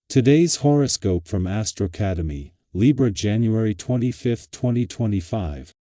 Today's horoscope from Astrocademy, Libra January 25, 2025.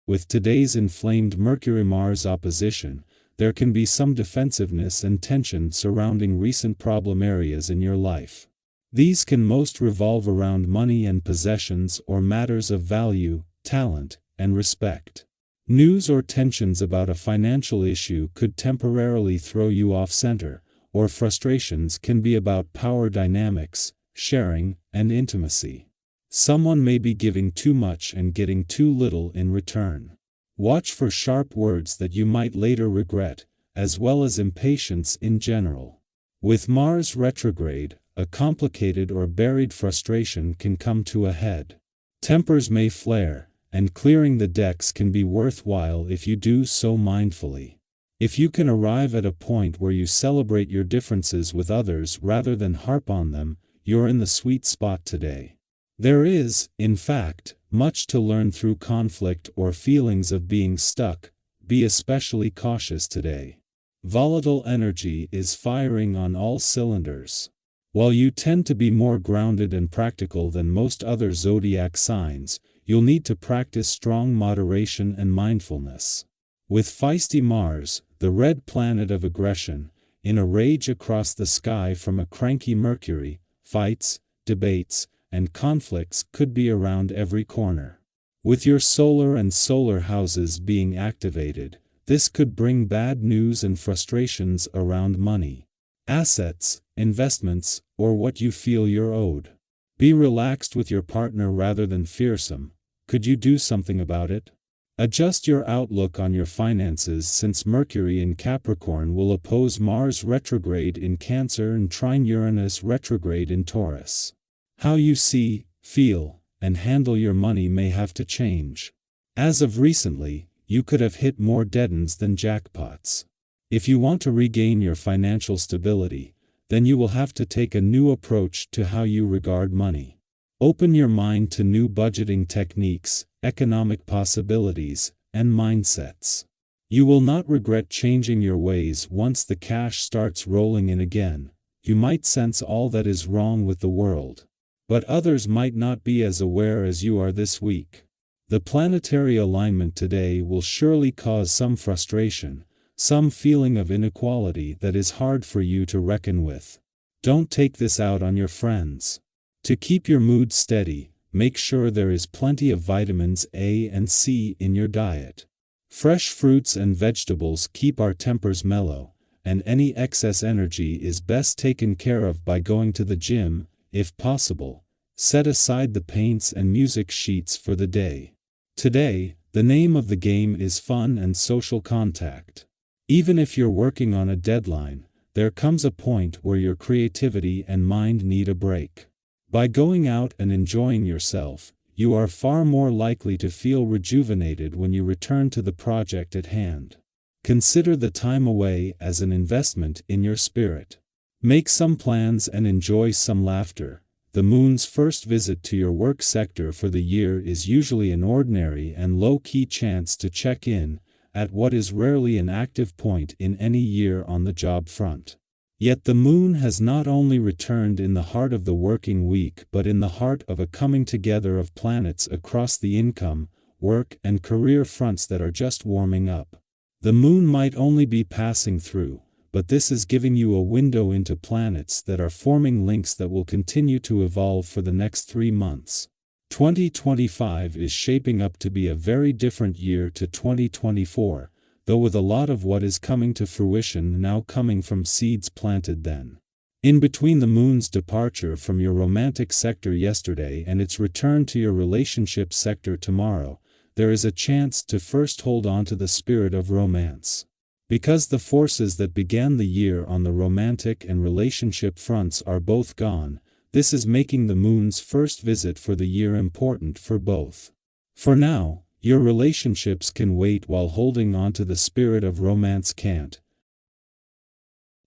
With today's inflamed Mercury-Mars opposition, there can be some defensiveness and tension surrounding recent problem areas in your life. These can most revolve around money and possessions or matters of value, talent, and respect. News or tensions about a financial issue could temporarily throw you off center, or frustrations can be about power dynamics, sharing, and intimacy. Someone may be giving too much and getting too little in return. Watch for sharp words that you might later regret, as well as impatience in general. With Mars retrograde, a complicated or buried frustration can come to a head. Tempers may flare, and clearing the decks can be worthwhile if you do so mindfully. If you can arrive at a point where you celebrate your differences with others rather than harp on them, you're in the sweet spot today. There is, in fact, much to learn through conflict or feelings of being stuck. Be especially cautious today. Volatile energy is firing on all cylinders. While you tend to be more grounded and practical than most other zodiac signs, you'll need to practice strong moderation and mindfulness. With feisty Mars, the red planet of aggression, in a rage across the sky from a cranky Mercury, fights, debates, and conflicts could be around every corner. With your solar and solar houses being activated, this could bring bad news and frustrations around money, assets, investments, or what you feel you're owed. Be relaxed with your partner rather than fearsome. Could you do something about it? Adjust your outlook on your finances since Mercury in Capricorn will oppose Mars retrograde in Cancer and trine Uranus retrograde in Taurus. How you see, feel, and handle your money may have to change. As of recently, you could have hit more dead ends than jackpots. If you want to regain your financial stability, then you will have to take a new approach to how you regard money. Open your mind to new budgeting techniques, economic possibilities, and mindsets. You will not regret changing your ways once the cash starts rolling in again. You might sense all that is wrong with the world, but others might not be as aware as you are this week. The planetary alignment today will surely cause some frustration, some feeling of inequality that is hard for you to reckon with. Don't take this out on your friends. To keep your mood steady, make sure there is plenty of vitamins A and C in your diet. Fresh fruits and vegetables keep our tempers mellow, and any excess energy is best taken care of by going to the gym, if possible. Set aside the paints and music sheets for the day. Today, the name of the game is fun and social contact. Even if you're working on a deadline, there comes a point where your creativity and mind need a break. By going out and enjoying yourself, you are far more likely to feel rejuvenated when you return to the project at hand. Consider the time away as an investment in your spirit. Make some plans and enjoy some laughter. The moon's first visit to your work sector for the year is usually an ordinary and low-key chance to check in at what is rarely an active point in any year on the job front. Yet the moon has not only returned in the heart of the working week but in the heart of a coming together of planets across the income, work, and career fronts that are just warming up. The moon might only be passing through, but this is giving you a window into planets that are forming links that will continue to evolve for the next 3 months. 2025 is shaping up to be a very different year to 2024. Though with a lot of what is coming to fruition now coming from seeds planted then. In between the moon's departure from your romantic sector yesterday and its return to your relationship sector tomorrow, there is a chance to first hold on to the spirit of romance. Because the forces that began the year on the romantic and relationship fronts are both gone, this is making the moon's first visit for the year important for both. For now, your relationships can wait while holding on to the spirit of romance can't.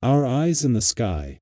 Our eyes in the sky.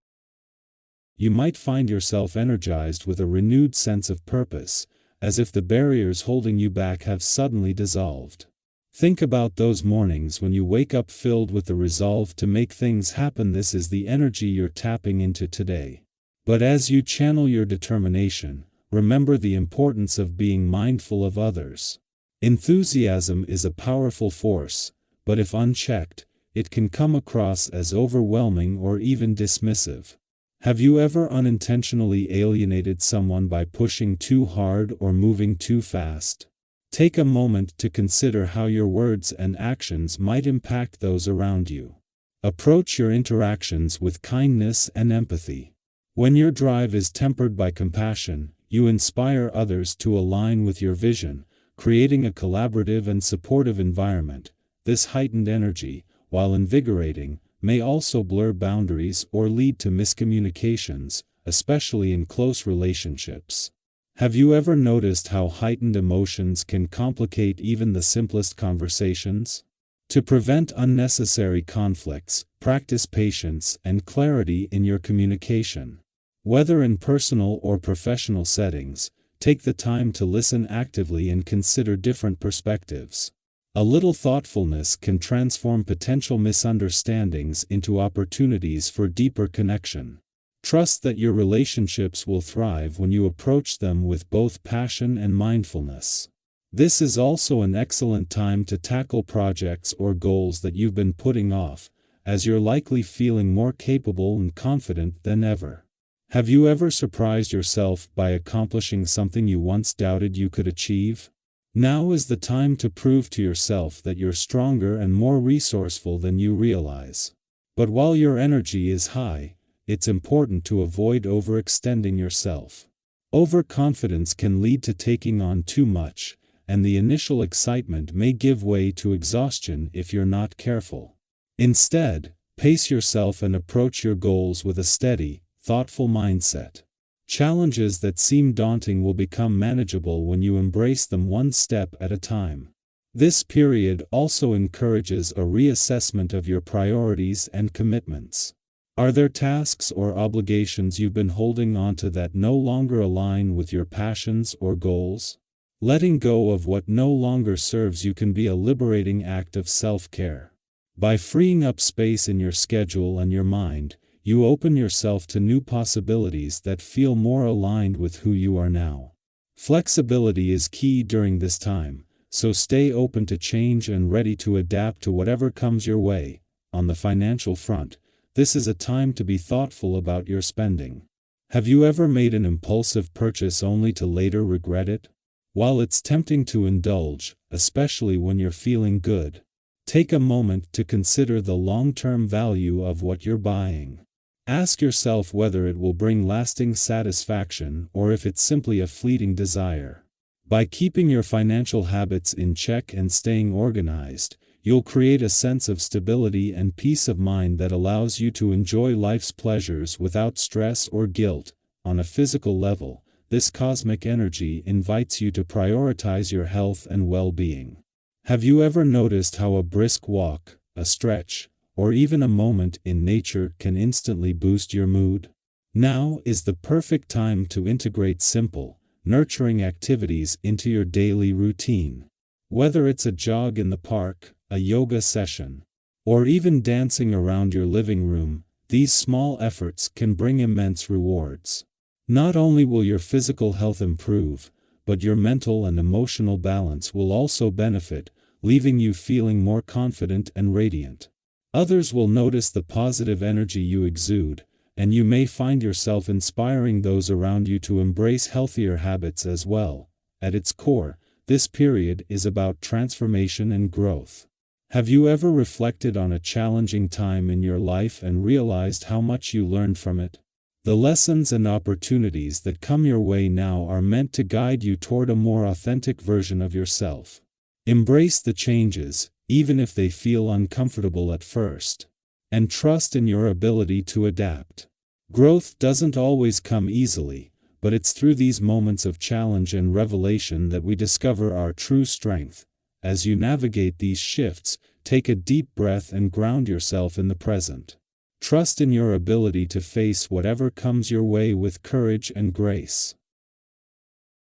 You might find yourself energized with a renewed sense of purpose, as if the barriers holding you back have suddenly dissolved. Think about those mornings when you wake up filled with the resolve to make things happen. This is the energy you're tapping into today. But as you channel your determination, remember the importance of being mindful of others. Enthusiasm is a powerful force, but if unchecked, it can come across as overwhelming or even dismissive. Have you ever unintentionally alienated someone by pushing too hard or moving too fast? Take a moment to consider how your words and actions might impact those around you. Approach your interactions with kindness and empathy. When your drive is tempered by compassion, you inspire others to align with your vision, creating a collaborative and supportive environment. This heightened energy, while invigorating, may also blur boundaries or lead to miscommunications, especially in close relationships. Have you ever noticed how heightened emotions can complicate even the simplest conversations? To prevent unnecessary conflicts, practice patience and clarity in your communication. Whether in personal or professional settings, take the time to listen actively and consider different perspectives. A little thoughtfulness can transform potential misunderstandings into opportunities for deeper connection. Trust that your relationships will thrive when you approach them with both passion and mindfulness. This is also an excellent time to tackle projects or goals that you've been putting off, as you're likely feeling more capable and confident than ever. Have you ever surprised yourself by accomplishing something you once doubted you could achieve? Now is the time to prove to yourself that you're stronger and more resourceful than you realize. But while your energy is high, it's important to avoid overextending yourself. Overconfidence can lead to taking on too much, and the initial excitement may give way to exhaustion if you're not careful. Instead, pace yourself and approach your goals with a steady, thoughtful mindset. Challenges that seem daunting will become manageable when you embrace them one step at a time. This period also encourages a reassessment of your priorities and commitments. Are there tasks or obligations you've been holding onto that no longer align with your passions or goals? Letting go of what no longer serves you can be a liberating act of self-care. By freeing up space in your schedule and your mind, you open yourself to new possibilities that feel more aligned with who you are now. Flexibility is key during this time, so stay open to change and ready to adapt to whatever comes your way. On the financial front, this is a time to be thoughtful about your spending. Have you ever made an impulsive purchase only to later regret it? While it's tempting to indulge, especially when you're feeling good, take a moment to consider the long-term value of what you're buying. Ask yourself whether it will bring lasting satisfaction or if it's simply a fleeting desire. By keeping your financial habits in check and staying organized, you'll create a sense of stability and peace of mind that allows you to enjoy life's pleasures without stress or guilt. On a physical level, this cosmic energy invites you to prioritize your health and well-being. Have you ever noticed how a brisk walk, a stretch, or even a moment in nature can instantly boost your mood? Now is the perfect time to integrate simple, nurturing activities into your daily routine. Whether it's a jog in the park, a yoga session, or even dancing around your living room, these small efforts can bring immense rewards. Not only will your physical health improve, but your mental and emotional balance will also benefit, leaving you feeling more confident and radiant. Others will notice the positive energy you exude, and you may find yourself inspiring those around you to embrace healthier habits as well. At its core, this period is about transformation and growth. Have you ever reflected on a challenging time in your life and realized how much you learned from it? The lessons and opportunities that come your way now are meant to guide you toward a more authentic version of yourself. Embrace the changes, even if they feel uncomfortable at first, and trust in your ability to adapt. Growth doesn't always come easily, but it's through these moments of challenge and revelation that we discover our true strength. As you navigate these shifts, take a deep breath and ground yourself in the present. Trust in your ability to face whatever comes your way with courage and grace.